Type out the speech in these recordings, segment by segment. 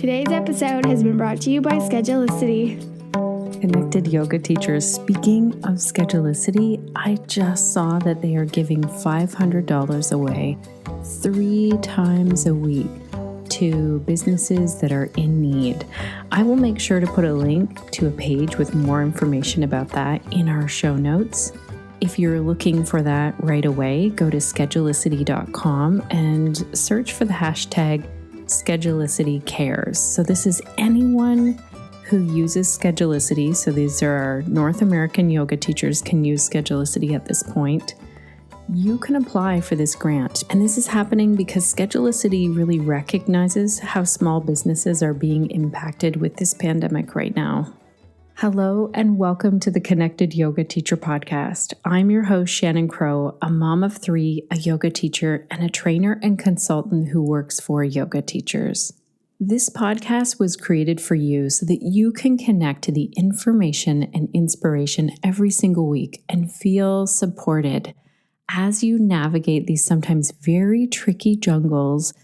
Today's episode has been brought to you by Schedulicity. Connected yoga teachers, speaking of Schedulicity, I just saw that they are giving $500 away 3 times a week to businesses that are in need. I will make sure to put a link to a page with more information about that in our show notes. If you're looking for that right away, go to schedulicity.com and search for the hashtag Schedulicity Cares. So this is anyone who uses Schedulicity. So these are our North American yoga teachers can use Schedulicity at this point. You can apply for this grant. And this is happening because Schedulicity really recognizes how small businesses are being impacted with this pandemic right now. Hello and welcome to the Connected Yoga Teacher Podcast. I'm your host, Shannon Crow, a mom of 3, a yoga teacher, and a trainer and consultant who works for yoga teachers. This podcast was created for you so that you can connect to the information and inspiration every single week and feel supported as you navigate these sometimes very tricky jungles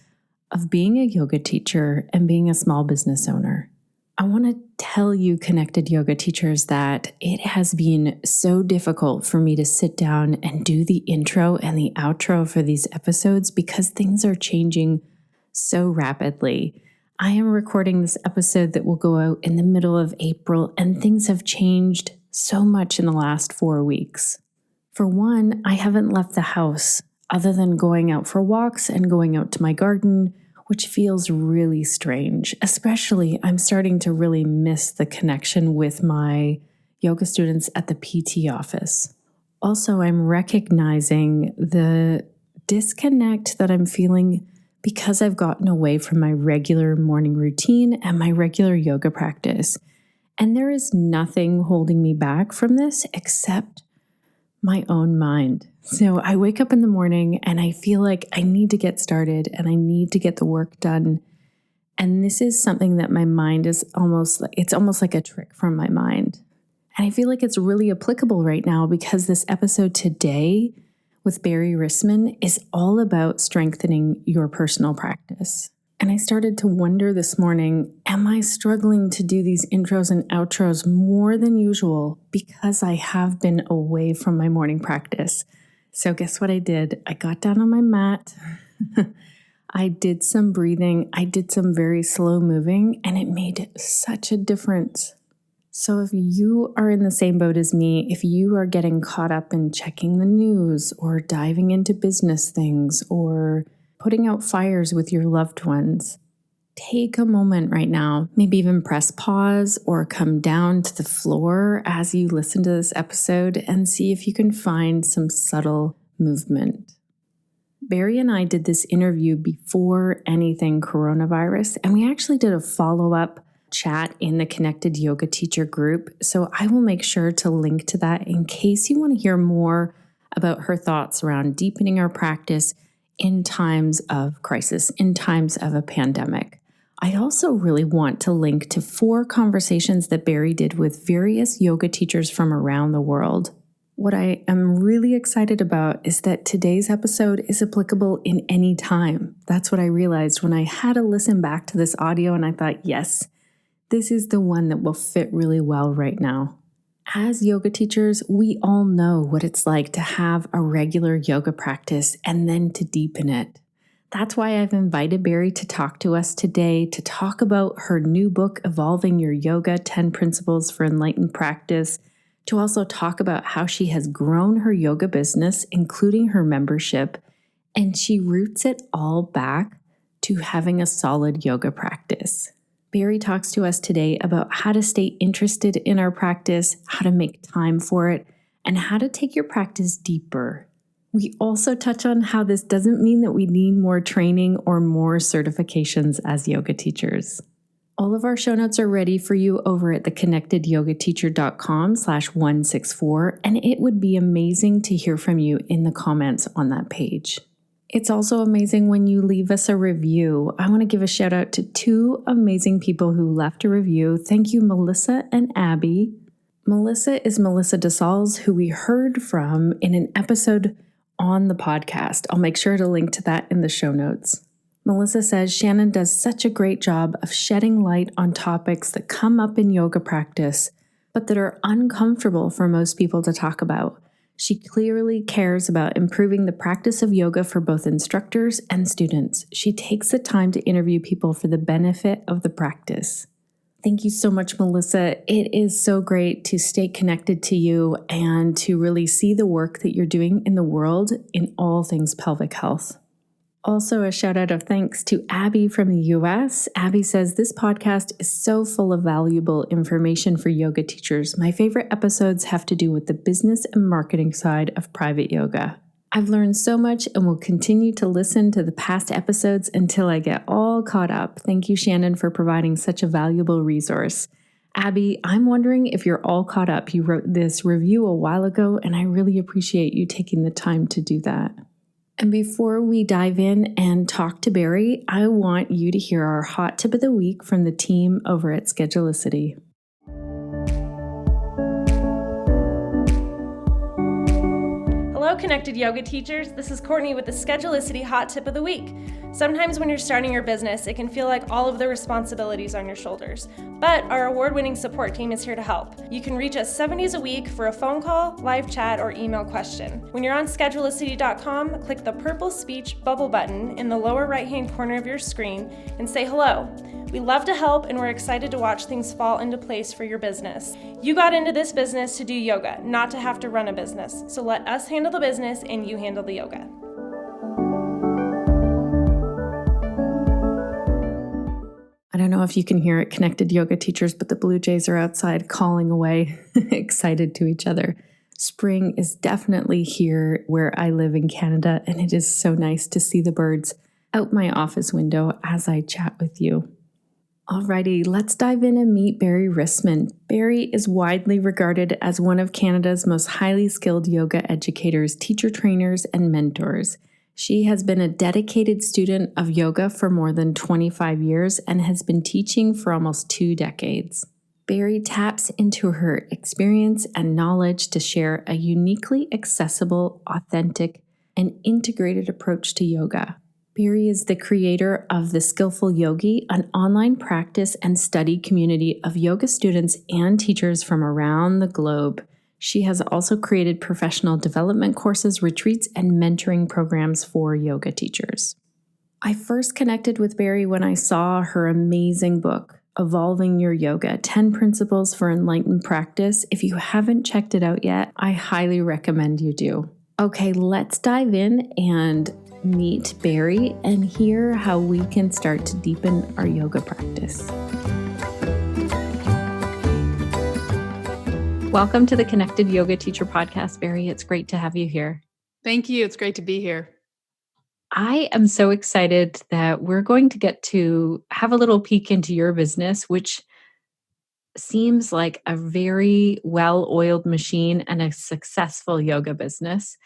of being a yoga teacher and being a small business owner. I want to tell you, connected yoga teachers, that it has been so difficult for me to sit down and do the intro and the outro for these episodes because things are changing so rapidly. I am recording this episode that will go out in the middle of April, and things have changed so much in the last 4 weeks. For one, I haven't left the house other than going out for walks and going out to my garden, which feels really strange. Especially, I'm starting to really miss the connection with my yoga students at the PT office. Also, I'm recognizing the disconnect that I'm feeling because I've gotten away from my regular morning routine and my regular yoga practice. And there is nothing holding me back from this except my own mind. So I wake up in the morning and I feel like I need to get started and I need to get the work done. And this is something that my mind is almost like a trick from my mind. And I feel like it's really applicable right now because this episode today with Barrie Risman is all about strengthening your personal practice. And I started to wonder this morning, am I struggling to do these intros and outros more than usual because I have been away from my morning practice? So guess what I did? I got down on my mat. I did some breathing. I did some very slow moving, and it made such a difference. So if you are in the same boat as me, if you are getting caught up in checking the news or diving into business things or putting out fires with your loved ones, take a moment right now, maybe even press pause or come down to the floor as you listen to this episode and see if you can find some subtle movement. Barrie and I did this interview before anything coronavirus, and we actually did a follow-up chat in the Connected Yoga Teacher group. So I will make sure to link to that in case you want to hear more about her thoughts around deepening our practice in times of crisis, in times of a pandemic. I also really want to link to 4 conversations that Barrie did with various yoga teachers from around the world. What I am really excited about is that today's episode is applicable in any time. That's what I realized when I had to listen back to this audio, and I thought, yes, this is the one that will fit really well right now. As yoga teachers, we all know what it's like to have a regular yoga practice and then to deepen it. That's why I've invited Barrie to talk to us today to talk about her new book, Evolving Your Yoga, 10 Principles for Enlightened Practice, to also talk about how she has grown her yoga business, including her membership, and she roots it all back to having a solid yoga practice. Barrie talks to us today about how to stay interested in our practice, how to make time for it, and how to take your practice deeper. We also touch on how this doesn't mean that we need more training or more certifications as yoga teachers. All of our show notes are ready for you over at theconnectedyogateacher.com/164, and it would be amazing to hear from you in the comments on that page. It's also amazing when you leave us a review. I want to give a shout out to 2 amazing people who left a review. Thank you, Melissa and Abby. Melissa is Melissa DeSalles, who we heard from in an episode on the podcast. I'll make sure to link to that in the show notes. Melissa says Shannon does such a great job of shedding light on topics that come up in yoga practice, but that are uncomfortable for most people to talk about. She clearly cares about improving the practice of yoga for both instructors and students. She takes the time to interview people for the benefit of the practice. Thank you so much, Melissa. It is so great to stay connected to you and to really see the work that you're doing in the world in all things pelvic health. Also, a shout out of thanks to Abby from the US. Abby says, this podcast is so full of valuable information for yoga teachers. My favorite episodes have to do with the business and marketing side of private yoga. I've learned so much and will continue to listen to the past episodes until I get all caught up. Thank you, Shannon, for providing such a valuable resource. Abby, I'm wondering if you're all caught up. You wrote this review a while ago, and I really appreciate you taking the time to do that. And before we dive in and talk to Barrie, I want you to hear our hot tip of the week from the team over at Schedulicity. Hello, Connected Yoga teachers. This is Courtney with the Schedulicity Hot Tip of the Week. Sometimes when you're starting your business, it can feel like all of the responsibilities on your shoulders. But our award-winning support team is here to help. You can reach us 7 days a week for a phone call, live chat, or email question. When you're on Schedulicity.com, click the purple speech bubble button in the lower right-hand corner of your screen and say hello. We love to help, and we're excited to watch things fall into place for your business. You got into this business to do yoga, not to have to run a business. So let us handle the business and you handle the yoga. I don't know if you can hear it, Connected Yoga teachers, but the Blue Jays are outside calling away, excited to each other. Spring is definitely here where I live in Canada, and it is so nice to see the birds out my office window as I chat with you. Alrighty, let's dive in and meet Barrie Risman. Barrie is widely regarded as one of Canada's most highly skilled yoga educators, teacher trainers, and mentors. She has been a dedicated student of yoga for more than 25 years and has been teaching for almost 2 decades. Barrie taps into her experience and knowledge to share a uniquely accessible, authentic, and integrated approach to yoga. Barrie is the creator of the Skillful Yogi, an online practice and study community of yoga students and teachers from around the globe. She has also created professional development courses, retreats, and mentoring programs for yoga teachers. I first connected with Barrie when I saw her amazing book, Evolving Your Yoga, 10 Principles for Enlightened Practice. If you haven't checked it out yet, I highly recommend you do. Okay, let's dive in and meet Barrie and hear how we can start to deepen our yoga practice. Welcome to the Connected Yoga Teacher Podcast, Barrie. It's great to have you here. Thank you. It's great to be here. I am so excited that we're going to get to have a little peek into your business, which seems like a very well-oiled machine and a successful yoga business.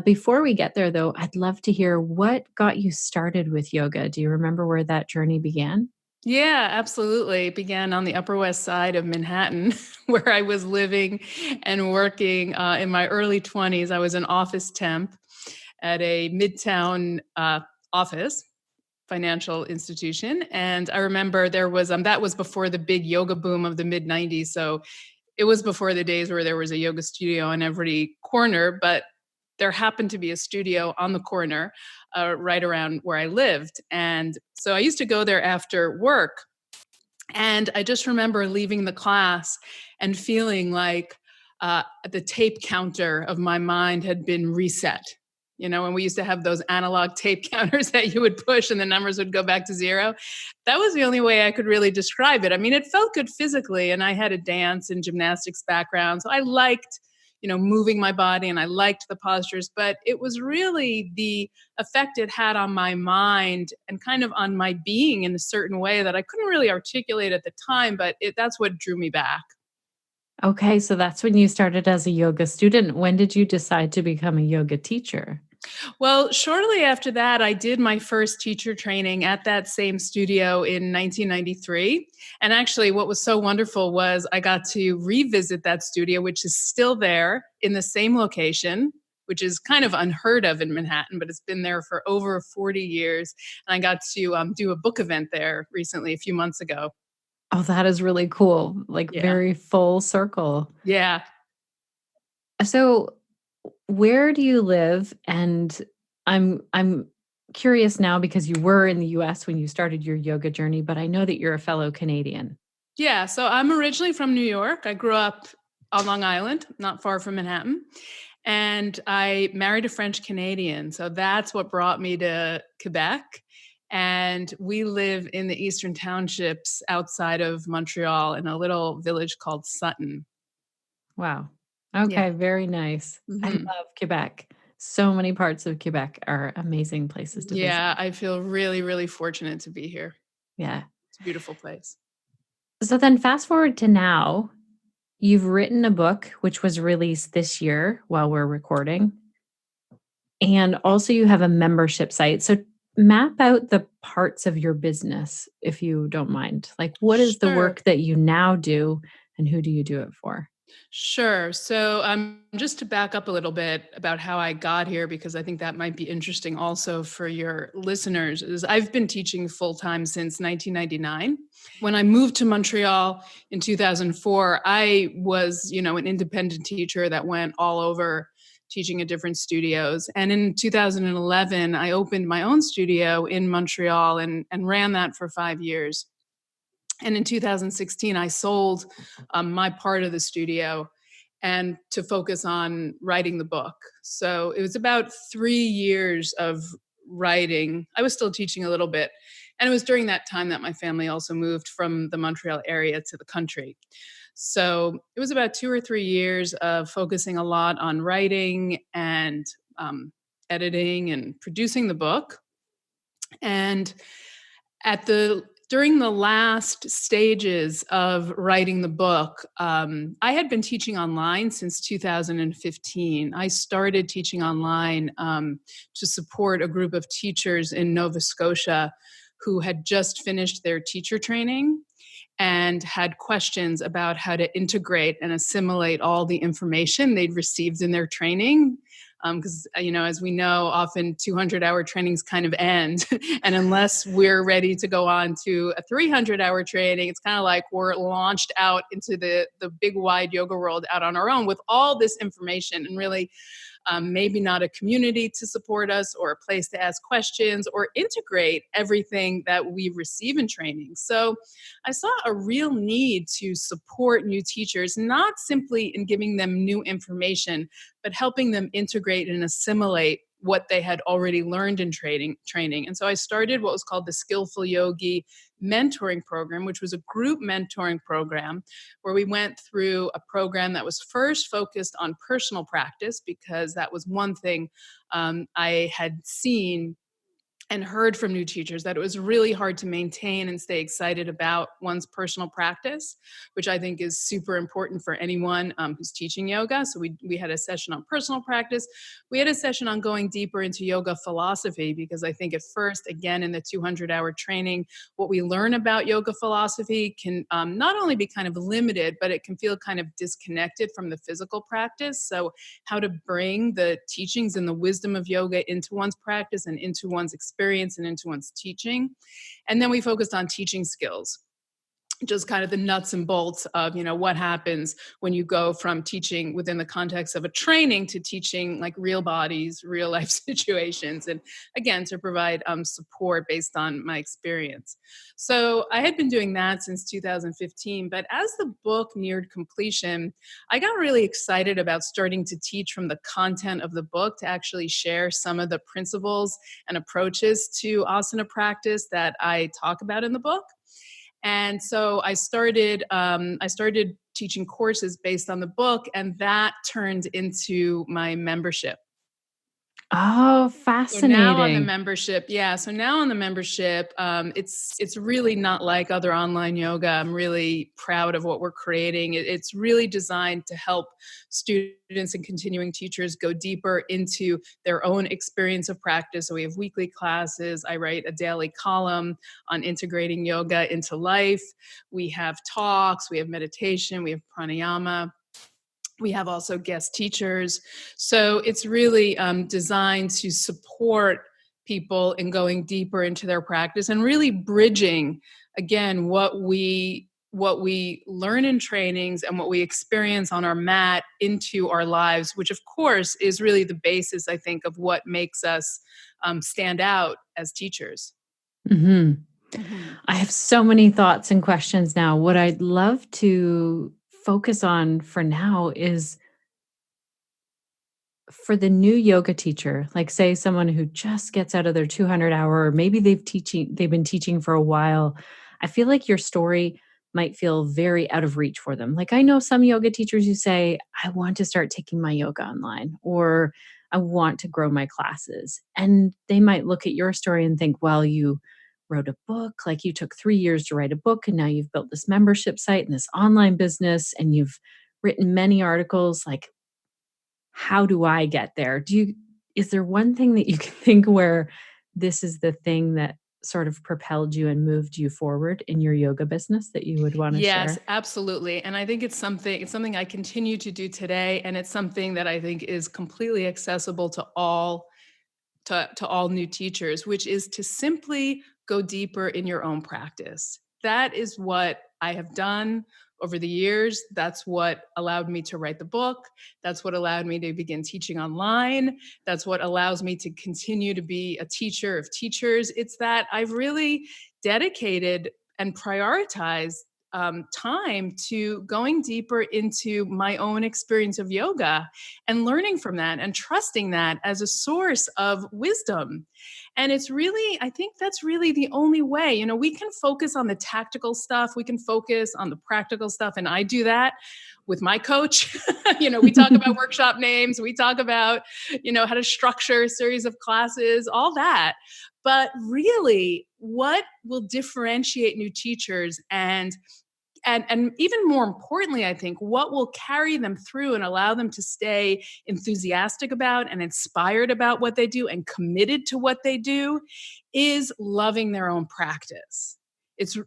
Before we get there, though, I'd love to hear what got you started with yoga. Do you remember where that journey began? Yeah, absolutely. It began on the Upper West Side of Manhattan, where I was living and working in my early 20s. I was an office temp at a midtown office financial institution. And I remember there was, that was before the big yoga boom of the mid 90s. So it was before the days where there was a yoga studio on every corner, but there happened to be a studio on the corner right around where I lived. And so I used to go there after work. And I just remember leaving the class and feeling like the tape counter of my mind had been reset. You know, when we used to have those analog tape counters that you would push and the numbers would go back to zero. That was the only way I could really describe it. I mean, it felt good physically, and I had a dance and gymnastics background. So I liked, moving my body, and I liked the postures, but it was really the effect it had on my mind and kind of on my being in a certain way that I couldn't really articulate at the time, but that's what drew me back. Okay, so that's when you started as a yoga student. When did you decide to become a yoga teacher? Well, shortly after that, I did my first teacher training at that same studio in 1993. And actually, what was so wonderful was I got to revisit that studio, which is still there in the same location. which is kind of unheard of in Manhattan, but it's been there for over 40 years. And I got to do a book event there recently, a few months ago. Oh, that is really cool. Like Yeah. very full circle. Yeah. So where do you live? And I'm curious now because you were in the US when you started your yoga journey, but I know that you're a fellow Canadian. Yeah. So I'm originally from New York. I grew up on Long Island, not far from Manhattan. And I married a French Canadian. So that's what brought me to Quebec. And we live in the Eastern Townships outside of Montreal in a little village called Sutton. Wow. Yeah. Okay, very nice. I Hmm. love Quebec. So many parts of Quebec are amazing places to visit. Yeah. I feel really, really fortunate to be here. Yeah. It's a beautiful place. So then fast forward to now, you've written a book which was released this year while we're recording. And also you have a membership site. So map out the parts of your business if you don't mind. Like what is the Sure. work that you now do and who do you do it for? Sure. So, just to back up a little bit about how I got here, because I think that might be interesting also for your listeners, is I've been teaching full time since 1999. When I moved to Montreal in 2004, I was, an independent teacher that went all over teaching at different studios. And in 2011, I opened my own studio in Montreal and ran that for 5 years. And in 2016, I sold my part of the studio and to focus on writing the book. So it was about 3 years of writing. I was still teaching a little bit. And it was during that time that my family also moved from the Montreal area to the country. So it was about 2 or 3 years of focusing a lot on writing and editing and producing the book. And at the during the last stages of writing the book, I had been teaching online since 2015. I started teaching online to support a group of teachers in Nova Scotia who had just finished their teacher training and had questions about how to integrate and assimilate all the information they'd received in their training. Because, as we know, often 200-hour trainings kind of end. And unless we're ready to go on to a 300-hour training, it's kind of like we're launched out into the big wide yoga world out on our own with all this information and really maybe not a community to support us or a place to ask questions or integrate everything that we receive in training. So I saw a real need to support new teachers, not simply in giving them new information, but helping them integrate and assimilate what they had already learned in training. And so I started what was called the Skillful Yogi mentoring program, which was a group mentoring program where we went through a program that was first focused on personal practice, because that was one thing I had seen and heard from new teachers, that it was really hard to maintain and stay excited about one's personal practice, which I think is super important for anyone who's teaching yoga. So we had a session on personal practice. We had a session on going deeper into yoga philosophy, because I think at first, again, in the 200-hour training, what we learn about yoga philosophy can not only be kind of limited, but it can feel kind of disconnected from the physical practice. So how to bring the teachings and the wisdom of yoga into one's practice and into one's experience and into one's teaching. And then we focused on teaching skills, just kind of the nuts and bolts of, what happens when you go from teaching within the context of a training to teaching like real bodies, real life situations. And again, to provide support based on my experience. So I had been doing that since 2015, but as the book neared completion, I got really excited about starting to teach from the content of the book, to actually share some of the principles and approaches to asana practice that I talk about in the book. And so I started teaching courses based on the book, and that turned into my membership. Oh, So now on the fascinating. membership, it's really not like other online yoga. I'm really proud of what we're creating. It's really designed to help students and continuing teachers go deeper into their own experience of practice. So we have weekly classes. I write a daily column on integrating yoga into life. We have talks, we have meditation, we have pranayama. We have also guest teachers. So it's really designed to support people in going deeper into their practice and really bridging, again, what we learn in trainings and what we experience on our mat into our lives, which of course is really the basis, I think, of what makes us stand out as teachers. Mm-hmm. I have so many thoughts and questions now. What I'd love to focus on for now is for the new yoga teacher, like say someone who just gets out of their 200-hour, or maybe they've been teaching for a while. I feel like your story might feel very out of reach for them. Like I know some yoga teachers who say, I want to start taking my yoga online, or I want to grow my classes. And they might look at your story and think, well, you wrote a book, like you took 3 years to write a book, and now you've built this membership site and this online business, and you've written many articles. Like, how do I get there? Is there one thing that you can think where this is the thing that sort of propelled you and moved you forward in your yoga business that you would want to Yes, share? absolutely. And I think it's something I continue to do today. And it's something that I think is completely accessible to all new teachers, which is to simply go deeper in your own practice. That is what I have done over the years. That's what allowed me to write the book. That's what allowed me to begin teaching online. That's what allows me to continue to be a teacher of teachers. It's that I've really dedicated and prioritized time to going deeper into my own experience of yoga and learning from that and trusting that as a source of wisdom. And it's really, I think that's really the only way. You know, we can focus on the tactical stuff, we can focus on the practical stuff. And I do that with my coach. You know, we talk about workshop names, we talk about, you know, how to structure a series of classes, all that. But really, what will differentiate new teachers and even more importantly, I think what will carry them through and allow them to stay enthusiastic about and inspired about what they do and committed to what they do is loving their own practice.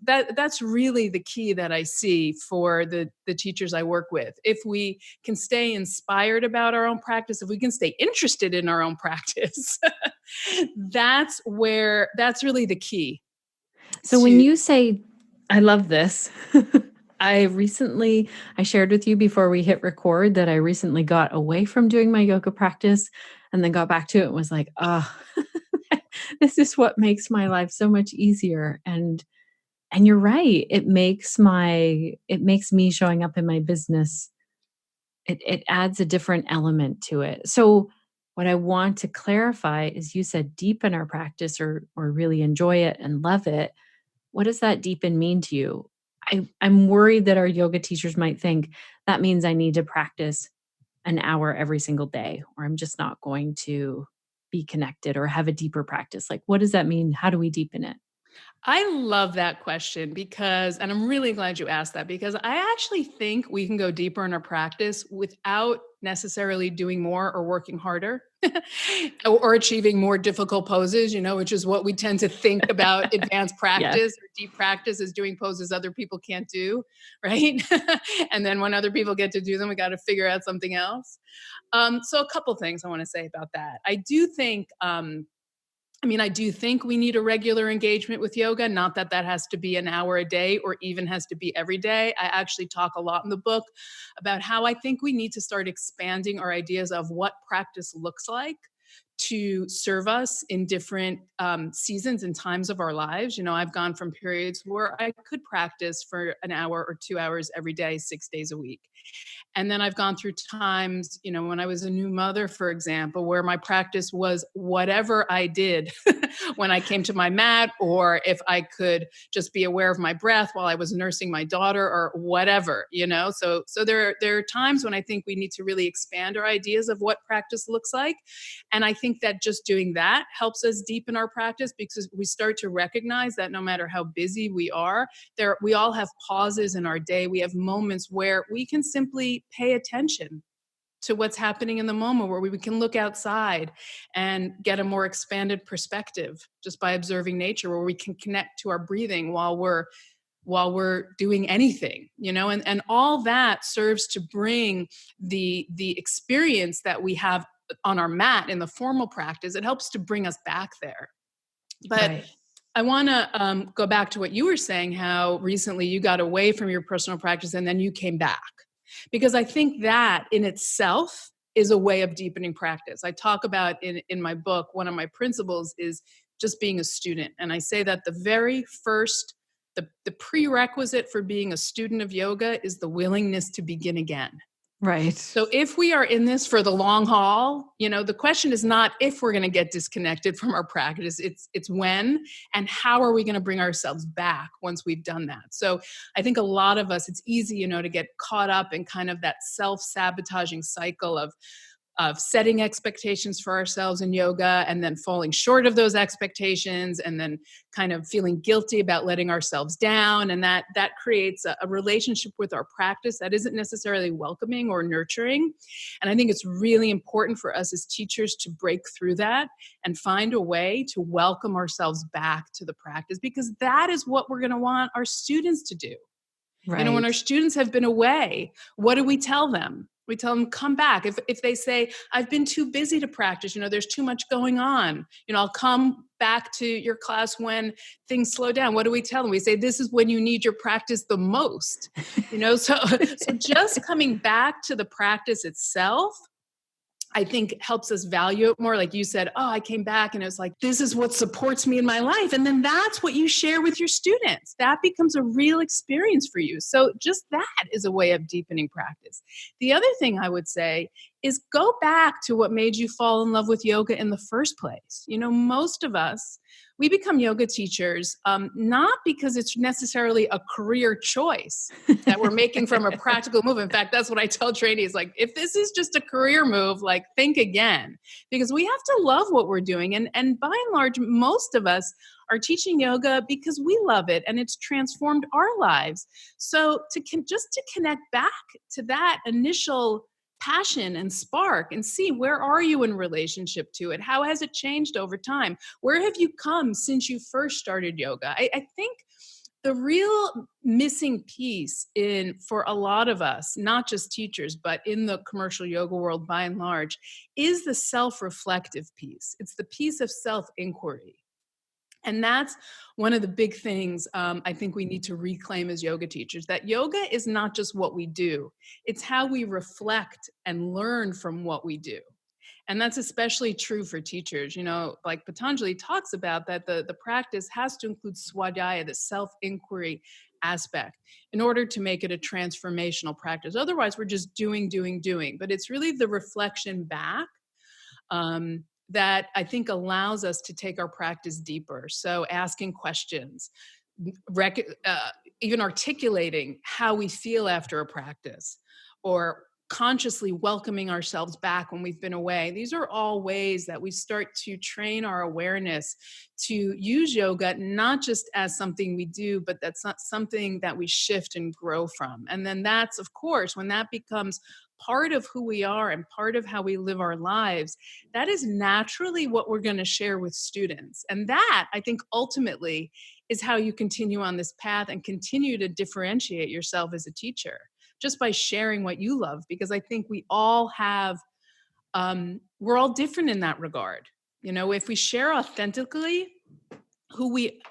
That's really the key that I see for the teachers I work with. If we can stay inspired about our own practice, if we can stay interested in our own practice, that's really the key. So when you say, I love this, I shared with you before we hit record that I recently got away from doing my yoga practice and then got back to it and was like, oh, this is what makes my life so much easier. And you're right. It makes me showing up in my business. It adds a different element to it. So what I want to clarify is you said deepen our practice or really enjoy it and love it. What does that deepen mean to you? I'm worried that our yoga teachers might think that means I need to practice an hour every single day, or I'm just not going to be connected or have a deeper practice. Like, what does that mean? How do we deepen it? I love that question and I'm really glad you asked that because I actually think we can go deeper in our practice without necessarily doing more or working harder or achieving more difficult poses, you know, which is what we tend to think about advanced practice or deep practice is doing poses other people can't do, right? And then when other people get to do them, we got to figure out something else. So a couple things I want to say about that. I do think we need a regular engagement with yoga, not that has to be an hour a day or even has to be every day. I actually talk a lot in the book about how I think we need to start expanding our ideas of what practice looks like to serve us in different seasons and times of our lives. You know, I've gone from periods where I could practice for an hour or 2 hours every day, 6 days a week. And then I've gone through times, you know, when I was a new mother, for example, where my practice was whatever I did when I came to my mat, or if I could just be aware of my breath while I was nursing my daughter or whatever, you know. So there are times when I think we need to really expand our ideas of what practice looks like. And I think that just doing that helps us deepen our practice because we start to recognize that no matter how busy we are, we all have pauses in our day. We have moments where we can simply pay attention to what's happening in the moment, where we can look outside and get a more expanded perspective just by observing nature, where we can connect to our breathing while we're while we're doing anything, and all that serves to bring the experience that we have on our mat in the formal practice. It helps to bring us back there. But Right. I want to go back to what you were saying, how recently you got away from your personal practice and then you came back. Because I think that in itself is a way of deepening practice. I talk about in my book, one of my principles is just being a student. And I say that the very first, the prerequisite for being a student of yoga is the willingness to begin again. Right. So if we are in this for the long haul, the question is not if we're going to get disconnected from our practice, it's when and how are we going to bring ourselves back once we've done that. So I think a lot of us, it's easy, to get caught up in kind of that self-sabotaging cycle of setting expectations for ourselves in yoga and then falling short of those expectations and then kind of feeling guilty about letting ourselves down. And that creates a relationship with our practice that isn't necessarily welcoming or nurturing. And I think it's really important for us as teachers to break through that and find a way to welcome ourselves back to the practice, because that is what we're going to want our students to do. Right. When our students have been away, what do we tell them? We tell them, come back. If they say, I've been too busy to practice, there's too much going on, I'll come back to your class when things slow down. What do we tell them? We say, this is when you need your practice the most, so just coming back to the practice itself, I think helps us value it more. Like you said, I came back and it was like, this is what supports me in my life. And then that's what you share with your students. That becomes a real experience for you. So just that is a way of deepening practice. The other thing I would say is go back to what made you fall in love with yoga in the first place. Most of us, we become yoga teachers not because it's necessarily a career choice that we're making from a practical move. In fact, that's what I tell trainees, like, if this is just a career move, like, think again, because we have to love what we're doing. And by and large, most of us are teaching yoga because we love it and it's transformed our lives. So just to connect back to that initial passion and spark and see, where are you in relationship to it? How has it changed over time? Where have you come since you first started yoga? I think the real missing piece for a lot of us, not just teachers, but in the commercial yoga world by and large, is the self-reflective piece. It's the piece of self-inquiry. And that's one of the big things I think we need to reclaim as yoga teachers, that yoga is not just what we do. It's how we reflect and learn from what we do. And that's especially true for teachers. Like Patanjali talks about that the practice has to include swadhyaya, the self-inquiry aspect, in order to make it a transformational practice. Otherwise, we're just doing. But it's really the reflection back that I think allows us to take our practice deeper. So asking questions, even articulating how we feel after a practice, or consciously welcoming ourselves back when we've been away. These are all ways that we start to train our awareness to use yoga, not just as something we do, but that's not something that we shift and grow from. And then that's, of course, when that becomes part of who we are and part of how we live our lives, that is naturally what we're going to share with students. And that, I think, ultimately is how you continue on this path and continue to differentiate yourself as a teacher, just by sharing what you love. Because I think we all have, we're all different in that regard. If we share authentically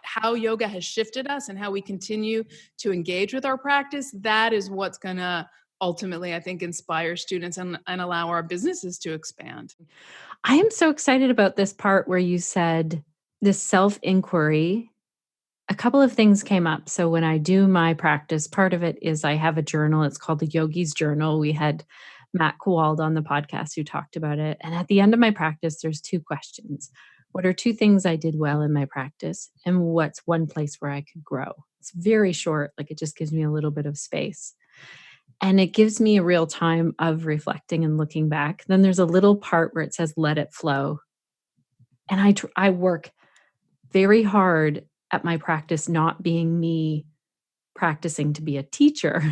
how yoga has shifted us and how we continue to engage with our practice, that is what's going to ultimately, I think, inspire students and allow our businesses to expand. I am so excited about this part where you said this self-inquiry. A couple of things came up. So when I do my practice, part of it is I have a journal. It's called the Yogi's Journal. We had Matt Kowald on the podcast who talked about it. And at the end of my practice, there's 2 questions. What are 2 things I did well in my practice? And what's one place where I could grow? It's very short. Like, it just gives me a little bit of space. And it gives me a real time of reflecting and looking back. Then there's a little part where it says, let it flow. And I work very hard at my practice not being me practicing to be a teacher,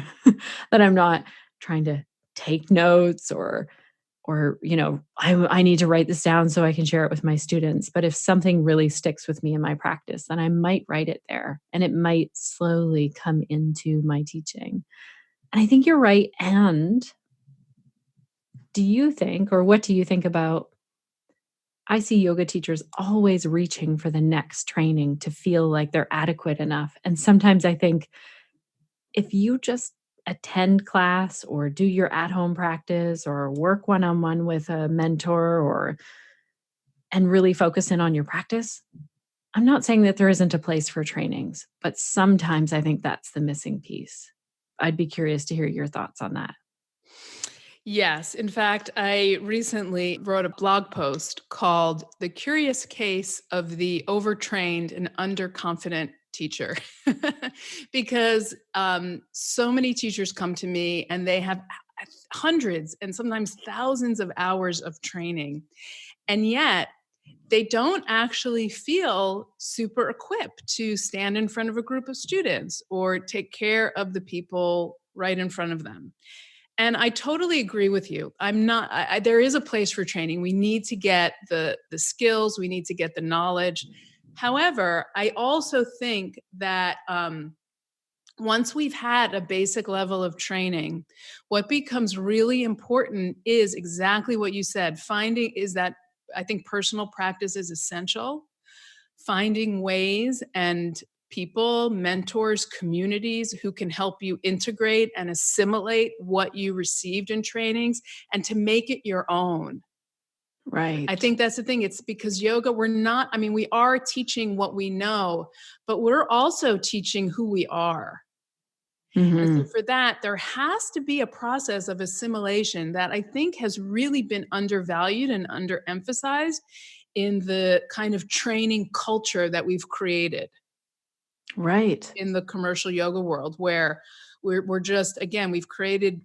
that I'm not trying to take notes or or, I need to write this down so I can share it with my students. But if something really sticks with me in my practice, then I might write it there and it might slowly come into my teaching. And I think you're right. And do you think, or what do you think about, I see yoga teachers always reaching for the next training to feel like they're adequate enough. And sometimes I think if you just attend class or do your at-home practice or work one-on-one with a mentor and really focus in on your practice, I'm not saying that there isn't a place for trainings, but sometimes I think that's the missing piece. I'd be curious to hear your thoughts on that. Yes. In fact, I recently wrote a blog post called The Curious Case of the Overtrained and Underconfident Teacher. Because so many teachers come to me and they have hundreds and sometimes thousands of hours of training. And yet they don't actually feel super equipped to stand in front of a group of students or take care of the people right in front of them. And I totally agree with you. There is a place for training. We need to get the skills. We need to get the knowledge. However, I also think that once we've had a basic level of training, what becomes really important is exactly what you said. I think personal practice is essential. Finding ways and people, mentors, communities who can help you integrate and assimilate what you received in trainings and to make it your own. Right. I think that's the thing. It's because yoga, we are teaching what we know, but we're also teaching who we are. And so for that, there has to be a process of assimilation that I think has really been undervalued and underemphasized in the kind of training culture that we've created. Right. In the commercial yoga world, where we're just, again, we've created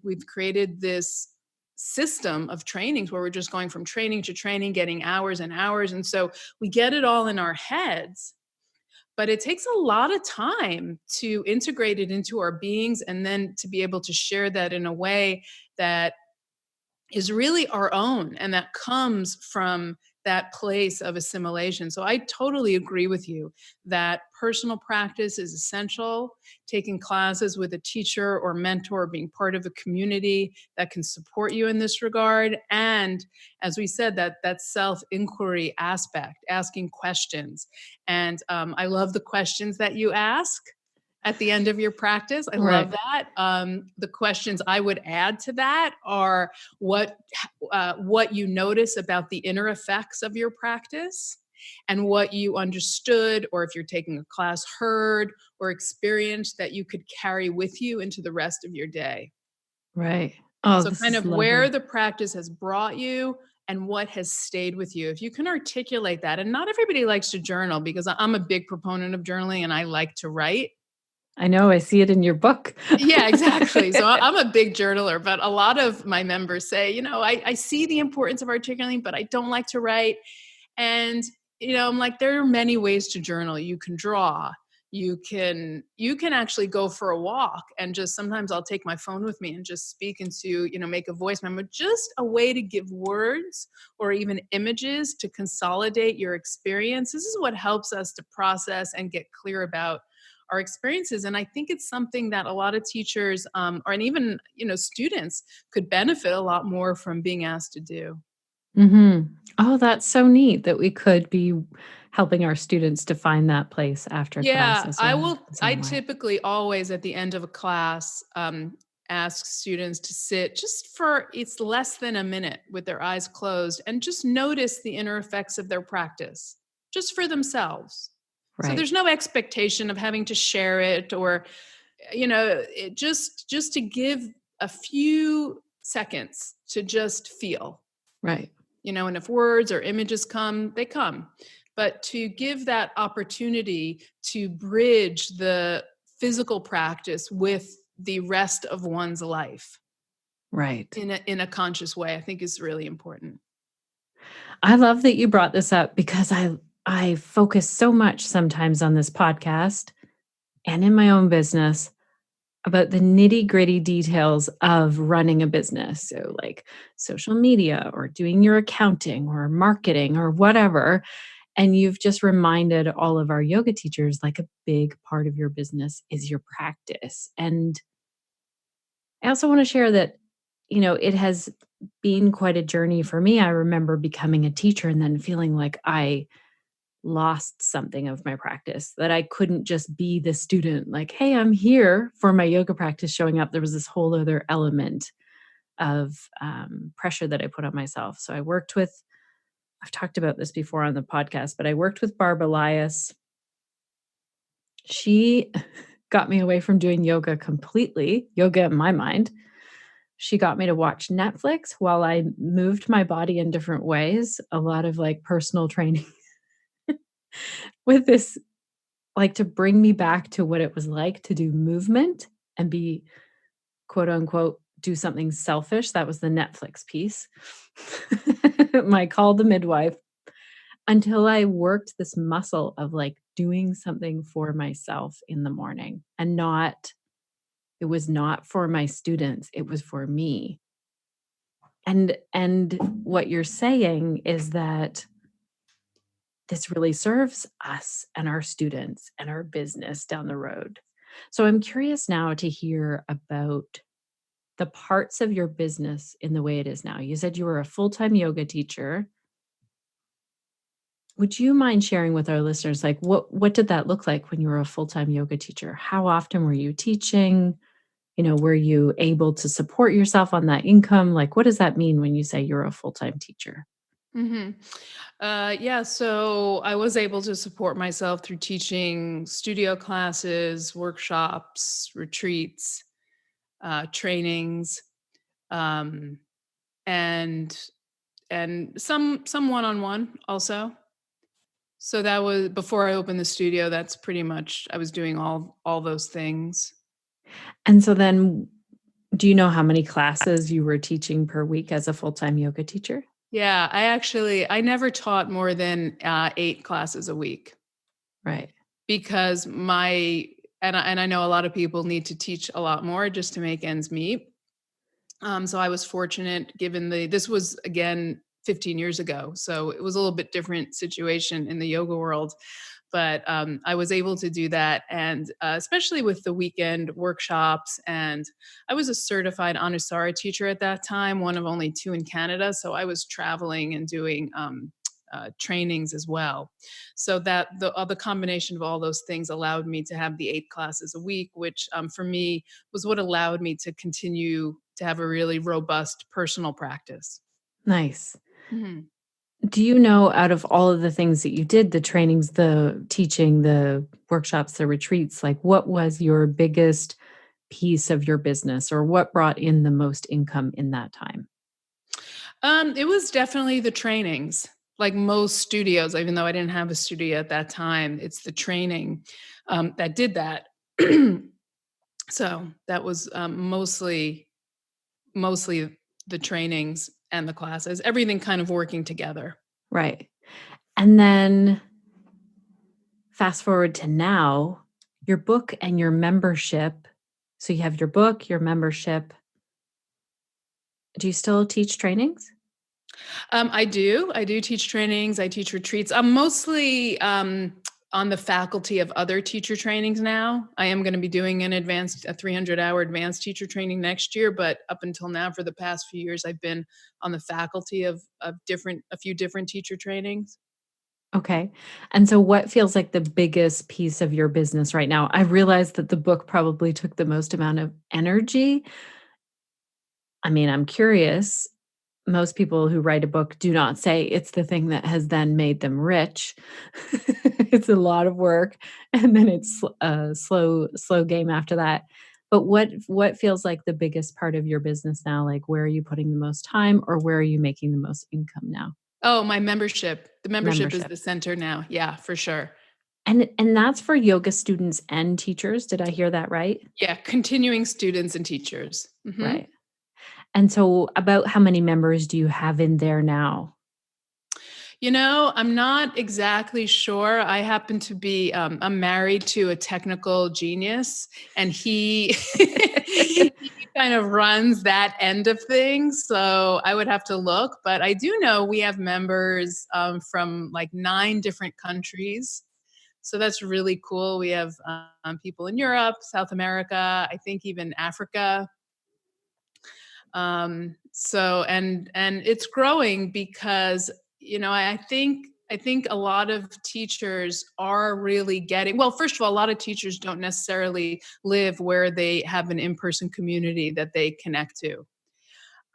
this system of trainings where we're just going from training to training, getting hours and hours. And so we get it all in our heads, but it takes a lot of time to integrate it into our beings and then to be able to share that in a way that is really our own and that comes from that place of assimilation. So I totally agree with you that personal practice is essential. Taking classes with a teacher or mentor, being part of a community that can support you in this regard. And as we said, that self-inquiry aspect, asking questions. And I love the questions that you ask at the end of your practice. I love that. The questions I would add to that are what you notice about the inner effects of your practice and what you understood, or if you're taking a class, heard or experienced that you could carry with you into the rest of your day. Right. Oh, So this kind is of lovely. where the practice has brought you and what has stayed with you. If you can articulate that, and not everybody likes to journal, because I'm a big proponent of journaling and I like to write. I know, I see it in your book. Yeah, exactly. So I'm a big journaler, but a lot of my members say, I see the importance of articulating, but I don't like to write. And, I'm like, there are many ways to journal. You can draw, you can actually go for a walk, and just sometimes I'll take my phone with me and just speak into, make a voice memo, just a way to give words or even images to consolidate your experience. This is what helps us to process and get clear about our experiences. And I think it's something that a lot of teachers and even, students could benefit a lot more from being asked to do. Mm-hmm. Oh, that's so neat that we could be helping our students to find that place after class as well. I typically always at the end of a class ask students to sit just for, it's less than a minute with their eyes closed and just notice the inner effects of their practice just for themselves. Right. So there's no expectation of having to share it or, just to give a few seconds to just feel. Right. And if words or images come, they come. But to give that opportunity to bridge the physical practice with the rest of one's life. Right. In a conscious way, I think is really important. I love that you brought this up because I focus so much sometimes on this podcast and in my own business about the nitty-gritty details of running a business. So like social media or doing your accounting or marketing or whatever. And you've just reminded all of our yoga teachers like a big part of your business is your practice. And I also want to share that, it has been quite a journey for me. I remember becoming a teacher and then feeling like I lost something of my practice, that I couldn't just be the student, like, hey, I'm here for my yoga practice showing up. There was this whole other element of pressure that I put on myself. So I've talked about this before on the podcast, but I worked with Barb Elias. She got me away from doing yoga completely, yoga in my mind. She got me to watch Netflix while I moved my body in different ways, a lot of like personal training with this, like to bring me back to what it was like to do movement and be quote unquote, do something selfish. That was the Netflix piece. My call the midwife, until I worked this muscle of like doing something for myself in the morning and it was not for my students, it was for me. And what you're saying is that this really serves us and our students and our business down the road. So I'm curious now to hear about the parts of your business in the way it is now. You said you were a full-time yoga teacher. Would you mind sharing with our listeners, like what did that look like when you were a full-time yoga teacher? How often were you teaching? Were you able to support yourself on that income? Like, what does that mean when you say you're a full-time teacher? Mm-hmm. Yeah, so I was able to support myself through teaching studio classes, workshops, retreats, trainings, um, and some one-on-one also. So that was before I opened the studio. That's pretty much I was doing all those things. And so then, do you know how many classes you were teaching per week as a full-time yoga teacher? Yeah, I never taught more than 8 classes a week. Right. Because and I know a lot of people need to teach a lot more just to make ends meet. So I was fortunate given this was again 15 years ago. So it was a little bit different situation in the yoga world. But I was able to do that. And especially with the weekend workshops. And I was a certified Anusara teacher at that time, one of only 2 in Canada. So I was traveling and doing trainings as well. So that the combination of all those things allowed me to have the 8 classes a week, which for me was what allowed me to continue to have a really robust personal practice. Nice. Mm-hmm. Do you know, out of all of the things that you did, the trainings, the teaching, the workshops, the retreats, like what was your biggest piece of your business or what brought in the most income in that time? It was definitely the trainings. Like most studios, even though I didn't have a studio at that time, it's the training that did that. So that was mostly the trainings and the classes, everything kind of working together. Right. And then fast forward to now, your book and your membership. So you have your book, your membership. Do you still teach trainings? I do teach trainings. I teach retreats. I'm mostly on the faculty of other teacher trainings now. I am going to be doing a 300-hour advanced teacher training next year, but up until now, for the past few years, I've been on the faculty of a few different teacher trainings. Okay. And so what feels like the biggest piece of your business right now? I realize that the book probably took the most amount of energy. I mean, I'm curious. Most people who write a book do not say it's the thing that has then made them rich. It's a lot of work, and then it's a slow game after that. But what feels like the biggest part of your business now? Like, where are you putting the most time, or where are you making the most income now? Oh, my membership. The membership is the center now. Yeah, for sure. And that's for yoga students and teachers. Did I hear that right? Yeah, continuing students and teachers. Mm-hmm. Right. And so about how many members do you have in there now? I'm not exactly sure. I happen to be, I'm married to a technical genius, and he, he kind of runs that end of things. So I would have to look, but I do know we have members from like 9 different countries. So that's really cool. We have people in Europe, South America, I think even Africa. And it's growing because I think a lot of teachers are really getting, well, first of all, a lot of teachers don't necessarily live where they have an in-person community that they connect to.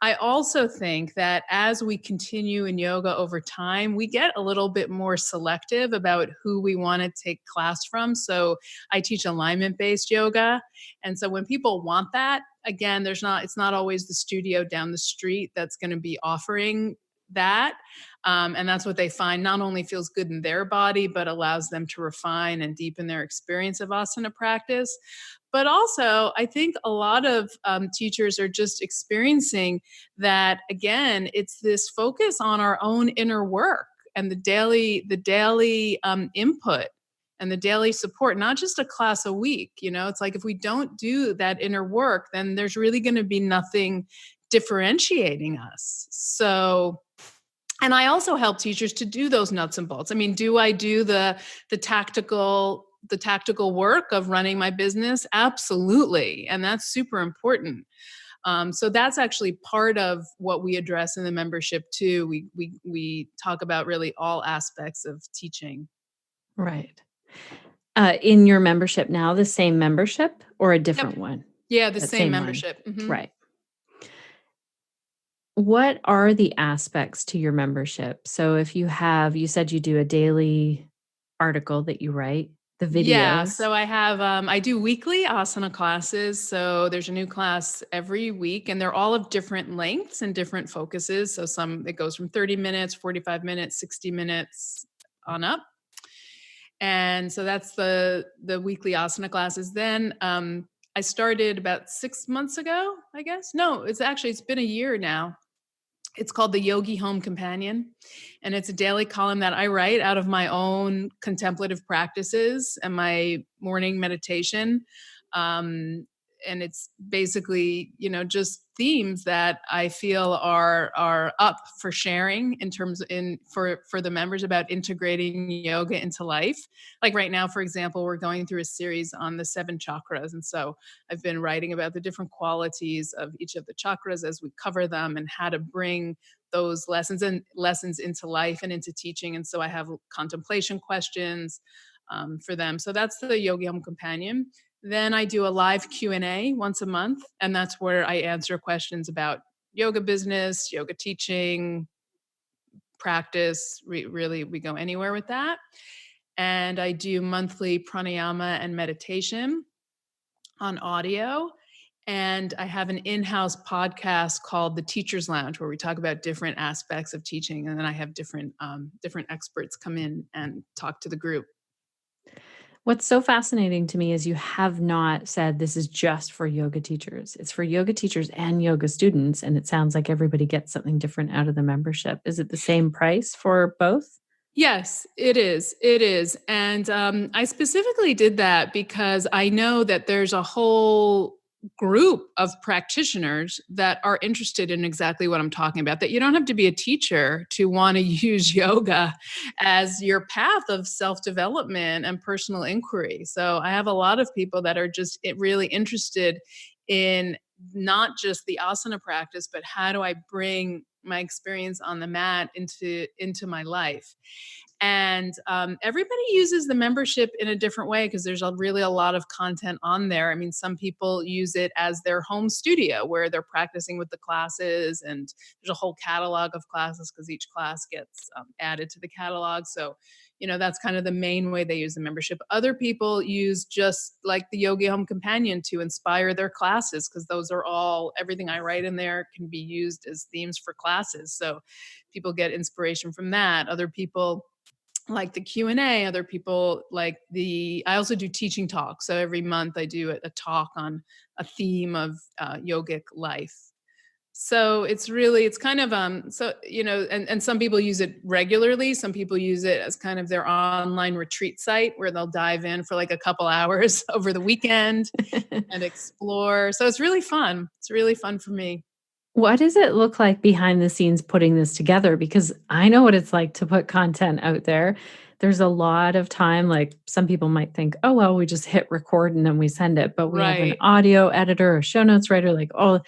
I also think that as we continue in yoga over time, we get a little bit more selective about who we want to take class from. So I teach alignment-based yoga. And so when people want that, again, it's not always the studio down the street that's going to be offering that. And that's what they find not only feels good in their body, but allows them to refine and deepen their experience of asana practice. But also, I think a lot of teachers are just experiencing that, again, it's this focus on our own inner work and the daily input and the daily support, not just a class a week. It's like if we don't do that inner work, then there's really going to be nothing differentiating us. So, and I also help teachers to do those nuts and bolts. I mean, do I do the tactical work of running my business? Absolutely. And that's super important. So that's actually part of what we address in the membership too. We talk about really all aspects of teaching. Right. In your membership now, the same membership or a different Yep. one? Yeah, the That same one. membership. Mhm. Right. What are the aspects to your membership? So if you said you do a daily article that you write, the Yeah, videos. so I do weekly asana classes. So there's a new class every week, and they're all of different lengths and different focuses. So it goes from 30 minutes, 45 minutes, 60 minutes on up. And so that's the weekly asana classes. Then I started about 6 months ago, I guess. No, it's been a year now. It's called the Yogi Home Companion, and it's a daily column that I write out of my own contemplative practices and my morning meditation. And it's basically, just themes that I feel are up for sharing in terms for the members about integrating yoga into life. Like right now, for example, we're going through a series on the 7 chakras, and so I've been writing about the different qualities of each of the chakras as we cover them and how to bring those lessons into life and into teaching. And so I have contemplation questions for them. So that's the Yogi Home Companion. Then I do a live Q&A once a month, and that's where I answer questions about yoga business, yoga teaching, practice. We go anywhere with that. And I do monthly pranayama and meditation on audio. And I have an in-house podcast called The Teacher's Lounge, where we talk about different aspects of teaching. And then I have different experts come in and talk to the group. What's so fascinating to me is you have not said this is just for yoga teachers. It's for yoga teachers and yoga students. And it sounds like everybody gets something different out of the membership. Is it the same price for both? Yes, it is. It is. And I specifically did that because I know that there's a whole group of practitioners that are interested in exactly what I'm talking about, that you don't have to be a teacher to want to use yoga as your path of self-development and personal inquiry. So I have a lot of people that are just really interested in not just the asana practice, but how do I bring my experience on the mat into my life. And everybody uses the membership in a different way because there's really a lot of content on there. I mean, some people use it as their home studio where they're practicing with the classes, and there's a whole catalog of classes because each class gets added to the catalog. So, that's kind of the main way they use the membership. Other people use just like the Yogi Home Companion to inspire their classes, because everything I write in there can be used as themes for classes. So people get inspiration from that. Other people like the Q&A, other people like I also do teaching talks. So every month I do a talk on a theme of yogic life. So it's kind of, and some people use it regularly. Some people use it as kind of their online retreat site where they'll dive in for like a couple hours over the weekend and explore. So it's really fun. It's really fun for me. What does it look like behind the scenes putting this together? Because I know what it's like to put content out there. There's a lot of time, like some people might think, oh, well, we just hit record and then we send it. But we have an Right. audio editor, a show notes writer, like, oh,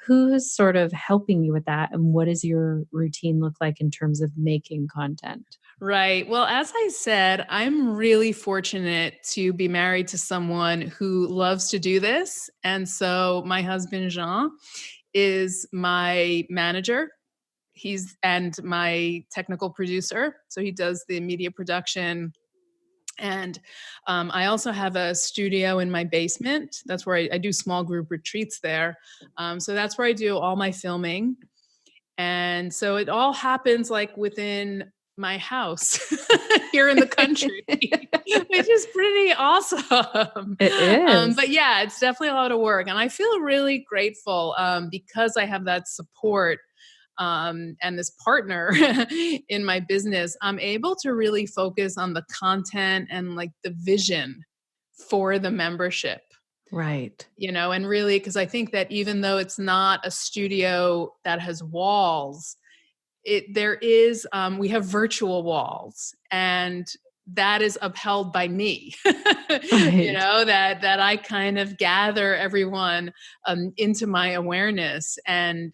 who's sort of helping you with that? And what does your routine look like in terms of making content? Right. Well, as I said, I'm really fortunate to be married to someone who loves to do this. And so my husband, Jean, is my manager. And my technical producer. So he does the media production. And I also have a studio in my basement. That's where I do small group retreats there. So that's where I do all my filming. And so it all happens like within my house here in the country, which is pretty awesome. It is. But yeah, it's definitely a lot of work. And I feel really grateful because I have that support and this partner in my business. I'm able to really focus on the content and like the vision for the membership. Right. And really, because I think that even though it's not a studio that has walls, we have virtual walls, and that is upheld by me. Right. That I kind of gather everyone into my awareness, and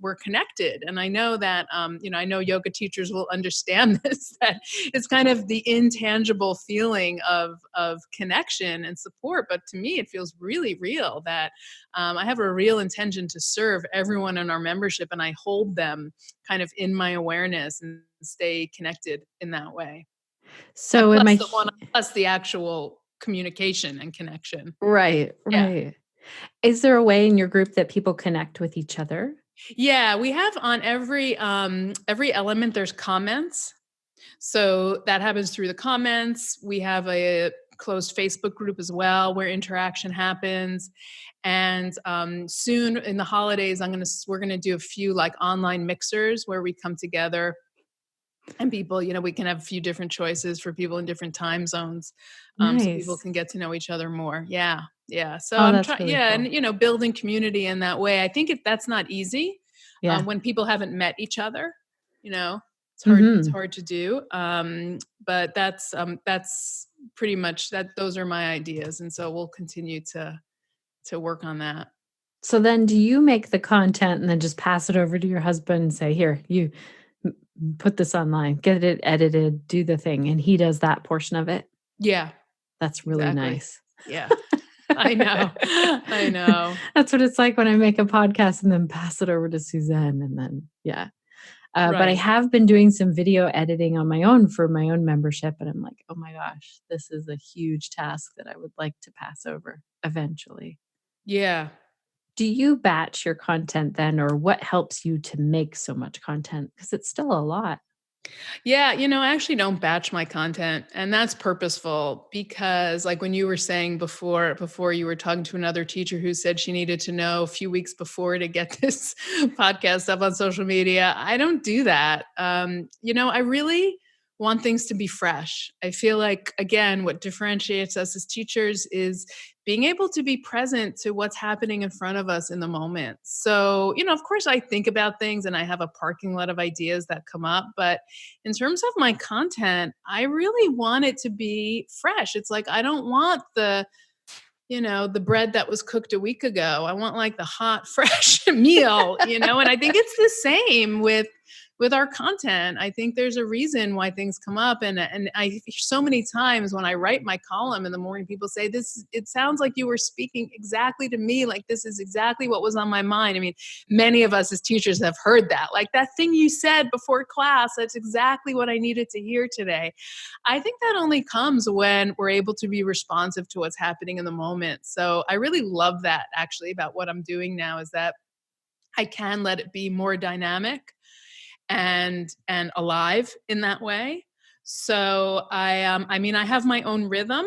we're connected. And I know that I know yoga teachers will understand this, that it's kind of the intangible feeling of connection and support. But to me, it feels really real that I have a real intention to serve everyone in our membership, and I hold them kind of in my awareness and stay connected in that way. So am I Plus the actual communication and connection. right, Yeah. right. Is there a way in your group that people connect with each other? Yeah, we have on every element there's comments. So that happens through the comments. We have a closed Facebook group as well where interaction happens. And soon in the holidays, we're gonna do a few like online mixers where we come together. And people, we can have a few different choices for people in different time zones, so people Nice. can get to know each other more. Yeah, yeah. So Oh, I'm that's trying, really yeah, cool. and building community in that way. I think that's not easy Yeah. when people haven't met each other. It's hard. It's Mhm. hard to do. But that's pretty much that. Those are my ideas, and so we'll continue to work on that. So then do you make the content and then just pass it over to your husband and say, "Here, you put this online, get it edited, do the thing," and he does that portion of it? Yeah, That's really exactly. nice. Yeah, I know. I know. That's what it's like when I make a podcast and then pass it over to Suzanne and then yeah. But I Right. have been doing some video editing on my own for my own membership, and I'm like, "Oh my gosh, this is a huge task that I would like to pass over eventually." Yeah. Do you batch your content then, or what helps you to make so much content? Because it's still a lot. Yeah, I actually don't batch my content, and that's purposeful because like when you were saying before you were talking to another teacher who said she needed to know a few weeks before to get this podcast up on social media, I don't do that. I really want things to be fresh. I feel like again what differentiates us as teachers is being able to be present to what's happening in front of us in the moment. So, of course I think about things and I have a parking lot of ideas that come up, but in terms of my content, I really want it to be fresh. It's like I don't want the bread that was cooked a week ago. I want like the hot, fresh meal, and I think it's the same with our content. I think there's a reason why things come up. And I so many times when I write my column in the morning, people say it sounds like you were speaking exactly to me. Like this is exactly what was on my mind. I mean, many of us as teachers have heard that, like that thing you said before class, that's exactly what I needed to hear today. I think that only comes when we're able to be responsive to what's happening in the moment. So I really love that actually about what I'm doing now is that I can let it be more dynamic and alive in that way. So I mean, I have my own rhythm.